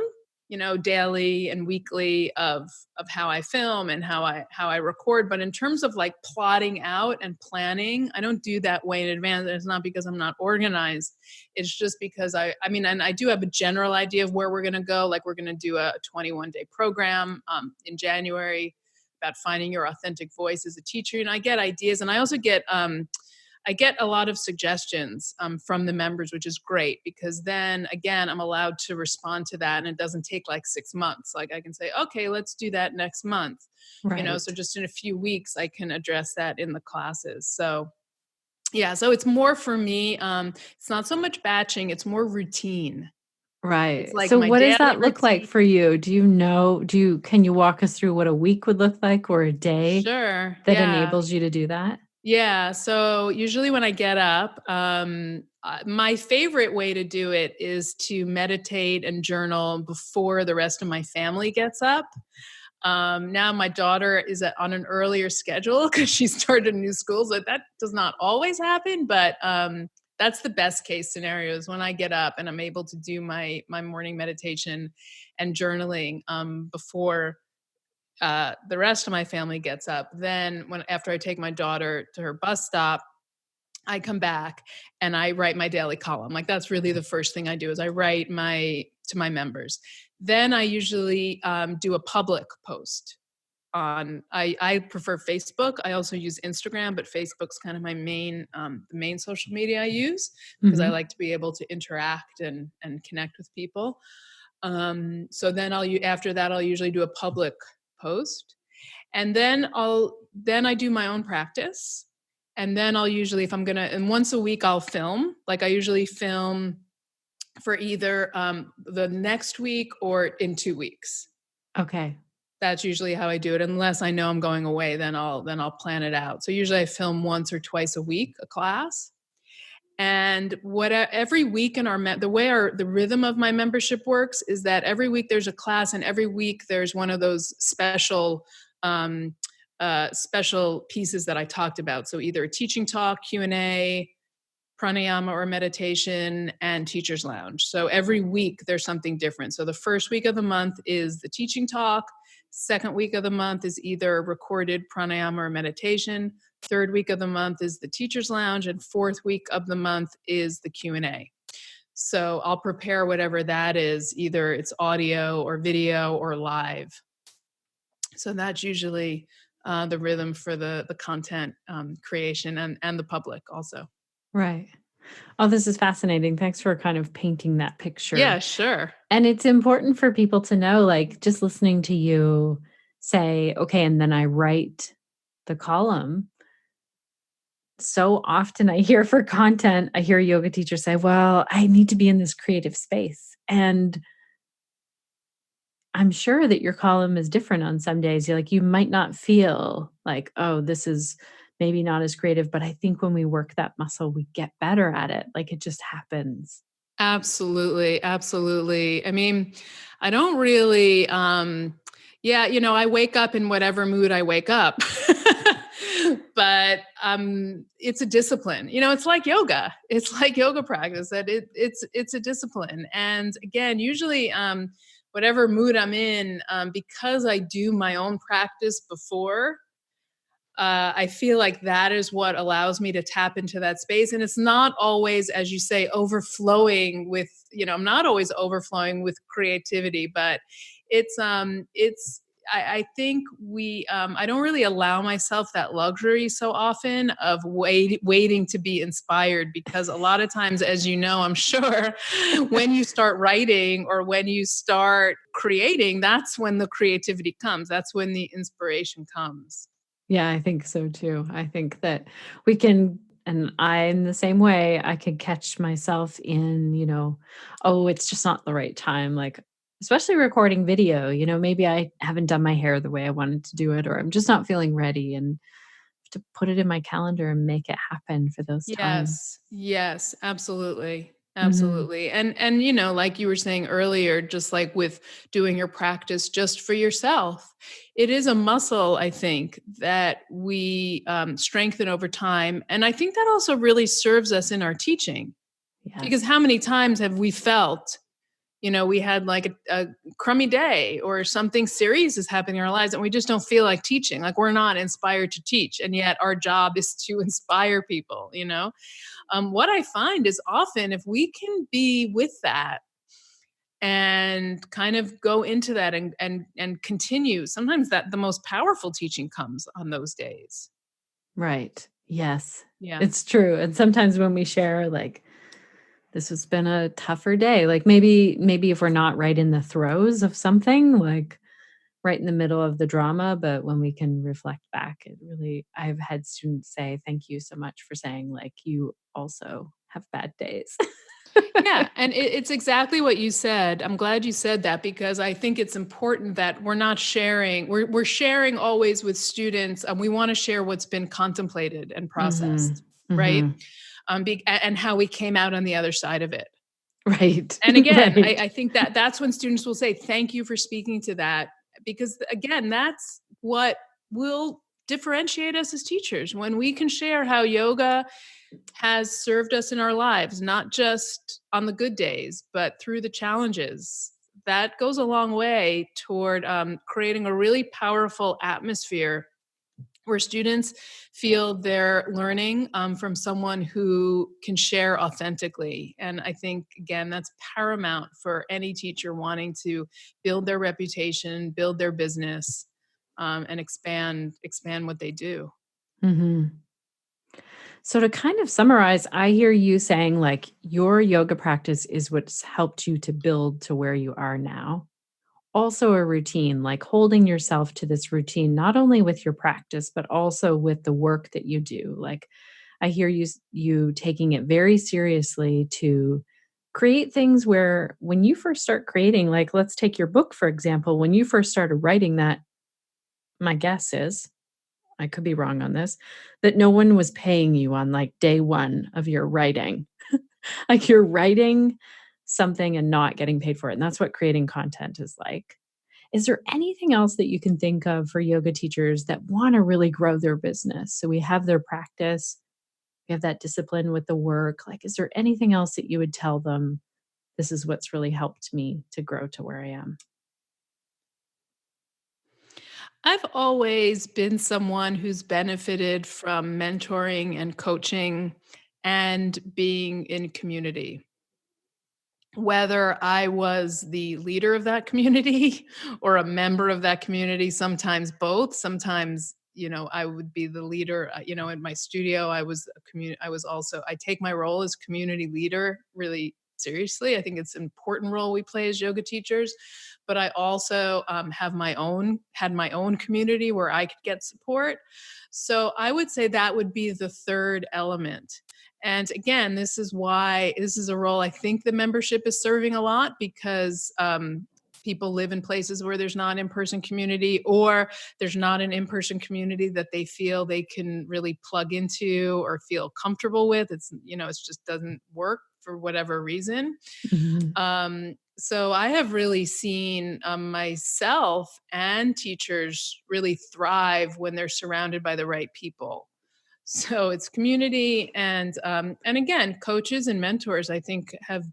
daily and weekly of how I film and how I record. But in terms of like plotting out and planning, I don't do that way in advance. And it's not because I'm not organized. It's just because and I do have a general idea of where we're going to go. Like we're going to do a 21-day program in January about finding your authentic voice as a teacher. And I get ideas, and I also get a lot of suggestions from the members, which is great, because then again, I'm allowed to respond to that, and it doesn't take like 6 months. Like I can say, okay, let's do that next month. Right. So just in a few weeks, I can address that in the classes. So yeah, so it's more for me. It's not so much batching; it's more routine. Right. It's like So my what does daily that look like routine. for you? Can you walk us through what a week would look like or a day Sure. that Yeah. enables you to do that? Yeah. So usually when I get up, my favorite way to do it is to meditate and journal before the rest of my family gets up. Now my daughter is on an earlier schedule because she started a new school. So that does not always happen, but that's the best case scenario is when I get up and I'm able to do my morning meditation and journaling before the rest of my family gets up. Then after I take my daughter to her bus stop, I come back and I write my daily column. Like that's really the first thing I do is I write to my members. Then I usually do a public post on, I prefer Facebook. I also use Instagram, but Facebook's kind of my the main social media I use because I Mhm. like to be able to interact and connect with people. So then after that, I'll usually do a public post, and then I do my own practice. And then I'll usually, and once a week I'll film. Like I usually film for either the next week or in 2 weeks. Okay. That's usually how I do it. Unless I know I'm going away, then I'll plan it out. So usually I film once or twice a week, a class. And every week in the rhythm of my membership works is that every week there's a class, and every week there's one of those special pieces that I talked about. So either a teaching talk, Q&A, pranayama or meditation, and teacher's lounge. So every week there's something different. So the first week of the month is the teaching talk. Second week of the month is either recorded pranayama or meditation. Third week of the month is the teacher's lounge, and fourth week of the month is the Q&A. So I'll prepare whatever that is, either it's audio or video or live. So that's usually the rhythm for the content creation and the public also. Right. Oh, this is fascinating. Thanks for kind of painting that picture. Yeah, sure. And it's important for people to know, like just listening to you say, okay, and then I write the column. So often I hear for content, I hear yoga teachers say, well, I need to be in this creative space. And I'm sure that your column is different on some days. You might not feel like, oh, this is maybe not as creative, but I think when we work that muscle, we get better at it. Like it just happens. Absolutely. Absolutely. I mean, I don't really, I wake up in whatever mood I wake up. But it's a discipline. It's like yoga. It's like yoga practice, that it's a discipline. And again, usually whatever mood I'm in, because I do my own practice before, I feel like that is what allows me to tap into that space. And it's not always, as you say, overflowing with, I'm not always overflowing with creativity, but I think I don't really allow myself that luxury so often of waiting to be inspired, because a lot of times, as you know, I'm sure, when you start writing or when you start creating, that's when the creativity comes. That's when the inspiration comes. Yeah, I think so too. I think that we can, and I'm the same way, I could catch myself in, oh, it's just not the right time. Like, especially recording video, maybe I haven't done my hair the way I wanted to do it, or I'm just not feeling ready, and to put it in my calendar and make it happen for those times. Yes, absolutely. Mhm. Absolutely. And like you were saying earlier, just like with doing your practice just for yourself, it is a muscle, I think, that we strengthen over time. And I think that also really serves us in our teaching, because Yes. how many times have we felt, we had like a crummy day or something serious is happening in our lives and we just don't feel like teaching. Like we're not inspired to teach. And yet our job is to inspire people, What I find is often if we can be with that and kind of go into that and continue, sometimes that the most powerful teaching comes on those days. Right. Yes. Yeah. It's true. And sometimes when we share, like, this has been a tougher day, like maybe if we're not right in the throes of something, like right in the middle of the drama, but when we can reflect back, it really, I've had students say, thank you so much for saying, like, you also have bad days. Yeah, and it's exactly what you said. I'm glad you said that because I think it's important that we're not sharing. We're sharing always with students, and we want to share what's been contemplated and processed, right? And how we came out on the other side of it. Right. And again, Right. I think that's when students will say, "Thank you for speaking to that," because again, that's what will differentiate us as teachers when we can share how yoga has served us in our lives, not just on the good days, but through the challenges. That goes a long way toward creating a really powerful atmosphere where students feel they're learning from someone who can share authentically. And I think, again, that's paramount for any teacher wanting to build their reputation, build their business, and expand what they do. Mm-hmm. So to kind of summarize, I hear you saying like your yoga practice is what's helped you to build to where you are now. Also a routine, like holding yourself to this routine, not only with your practice, but also with the work that you do. Like I hear you taking it very seriously to create things where when you first start creating, like let's take your book, for example, when you first started writing that, my guess is, I could be wrong on this, that no one was paying you on like day one of your writing. Like you're writing something and not getting paid for it. And that's what creating content is like. Is there anything else that you can think of for yoga teachers that want to really grow their business? So we have their practice, we have that discipline with the work. Like, is there anything else that you would tell them? This is what's really helped me to grow to where I am. I've always been someone who's benefited from mentoring and coaching and being in community. Whether I was the leader of that community or a member of that community, sometimes both, sometimes I would be the leader, in my studio. I take my role as community leader really seriously. I think it's an important role we play as yoga teachers, but I also had my own community where I could get support. So I would say that would be the third element. And again, this is why this is a role I think the membership is serving a lot because people live in places where there's not in-person community or there's not an in-person community that they feel they can really plug into or feel comfortable with. It just doesn't work for whatever reason. Mm-hmm. So I have really seen myself and teachers really thrive when they're surrounded by the right people. So it's community and again, coaches and mentors, I think have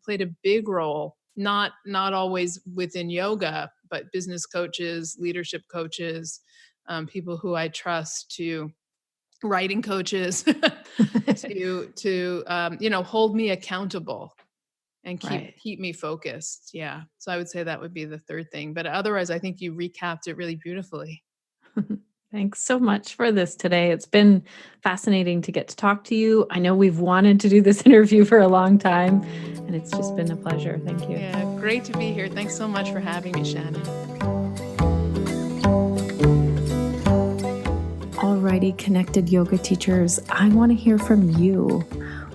played a big role, not always within yoga, but business coaches, leadership coaches, people who I trust to writing coaches to hold me accountable and Right. keep me focused. Yeah. So I would say that would be the third thing. But otherwise, I think you recapped it really beautifully. Thanks so much for this today. It's been fascinating to get to talk to you. I know we've wanted to do this interview for a long time, and it's just been a pleasure. Thank you. Yeah, great to be here. Thanks so much for having me, Shannon. Alrighty, connected yoga teachers, I want to hear from you.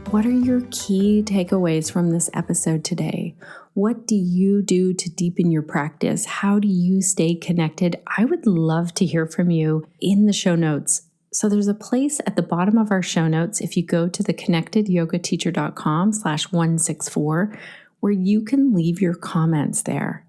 What are your key takeaways from this episode today? What do you do to deepen your practice? How do you stay connected? I would love to hear from you in the show notes. So there's a place at the bottom of our show notes, if you go to the connectedyogateacher.com/164, where you can leave your comments there.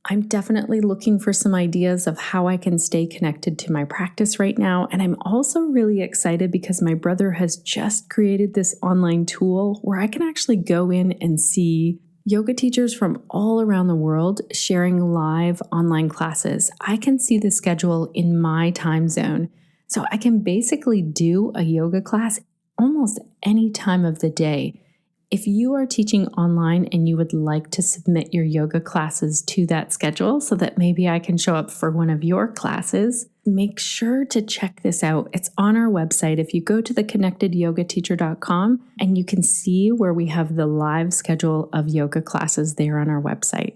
I'm definitely looking for some ideas of how I can stay connected to my practice right now. And I'm also really excited because my brother has just created this online tool where I can actually go in and see yoga teachers from all around the world sharing live online classes. I can see the schedule in my time zone. So I can basically do a yoga class almost any time of the day. If you are teaching online and you would like to submit your yoga classes to that schedule so that maybe I can show up for one of your classes, make sure to check this out. It's on our website. If you go to theconnectedyogateacher.com, and you can see where we have the live schedule of yoga classes there on our website.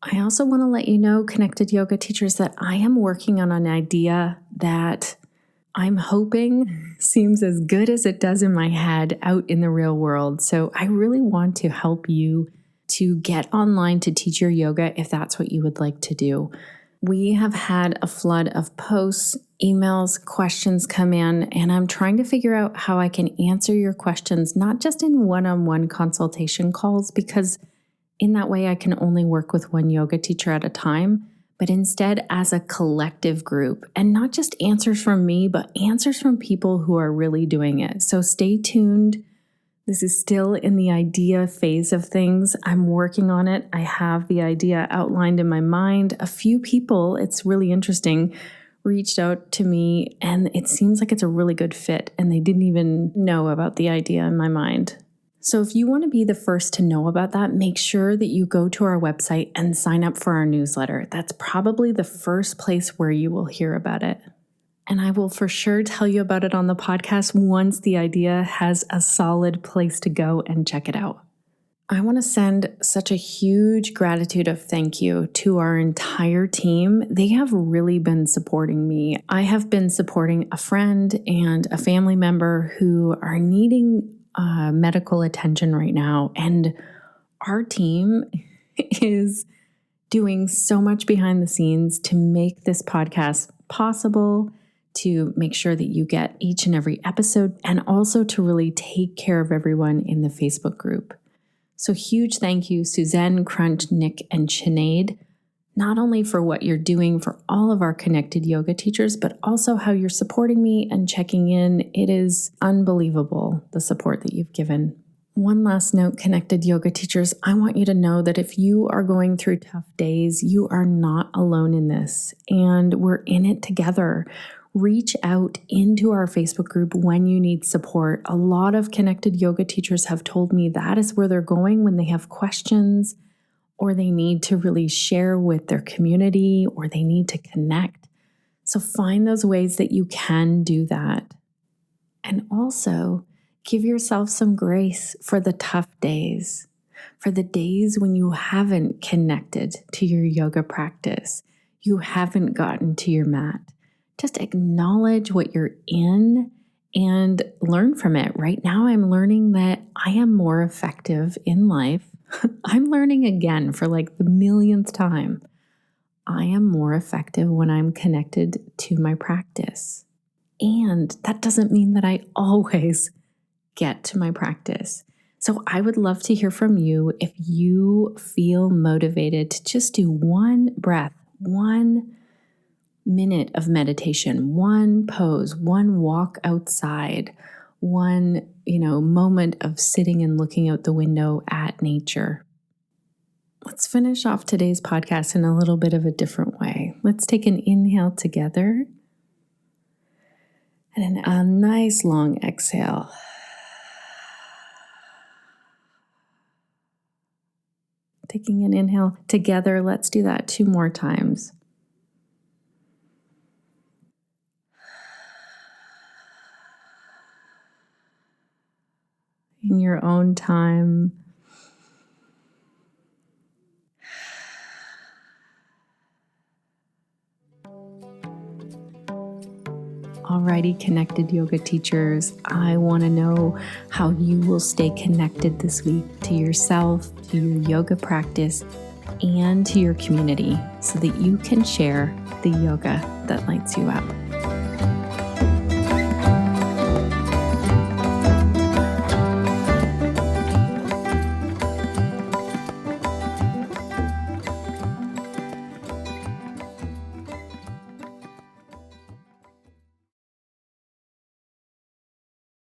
I also want to let you know, Connected Yoga Teachers, that I am working on an idea that I'm hoping seems as good as it does in my head out in the real world. So I really want to help you to get online to teach your yoga if that's what you would like to do. We have had a flood of posts, emails, questions come in, and I'm trying to figure out how I can answer your questions, not just in one-on-one consultation calls, because in that way I can only work with one yoga teacher at a time, but instead as a collective group, and not just answers from me, but answers from people who are really doing it. So stay tuned. This is still in the idea phase of things. I'm working on it. I have the idea outlined in my mind. A few people, it's really interesting, reached out to me, and it seems like it's a really good fit, and they didn't even know about the idea in my mind. So if you want to be the first to know about that, make sure that you go to our website and sign up for our newsletter. That's probably the first place where you will hear about it. And I will for sure tell you about it on the podcast once the idea has a solid place to go and check it out. I want to send such a huge gratitude of thank you to our entire team. They have really been supporting me. I have been supporting a friend and a family member who are needing medical attention right now. And our team is doing so much behind the scenes to make this podcast possible, to make sure that you get each and every episode, and also to really take care of everyone in the Facebook group. So huge thank you, Suzanne, Crunch, Nick, and Sinead, not only for what you're doing for all of our Connected Yoga teachers, but also how you're supporting me and checking in. It is unbelievable, the support that you've given. One last note, Connected Yoga teachers, I want you to know that if you are going through tough days, you are not alone in this, and we're in it together. Reach out into our Facebook group when you need support. A lot of Connected Yoga teachers have told me that is where they're going when they have questions, or they need to really share with their community, or they need to connect. So find those ways that you can do that. And also give yourself some grace for the tough days, for the days when you haven't connected to your yoga practice, you haven't gotten to your mat. Just acknowledge what you're in and learn from it. Right now, I'm learning that I am more effective in life. I'm learning again for like the millionth time. I am more effective when I'm connected to my practice. And that doesn't mean that I always get to my practice. So I would love to hear from you if you feel motivated to just do one breath, 1 minute of meditation, one pose, one walk outside, one, moment of sitting and looking out the window at nature. Let's finish off today's podcast in a little bit of a different way. Let's take an inhale together and a nice long exhale. Taking an inhale together. Let's do that 2 more times. In your own time. Alrighty, Connected Yoga teachers, I want to know how you will stay connected this week to yourself, to your yoga practice, and to your community so that you can share the yoga that lights you up.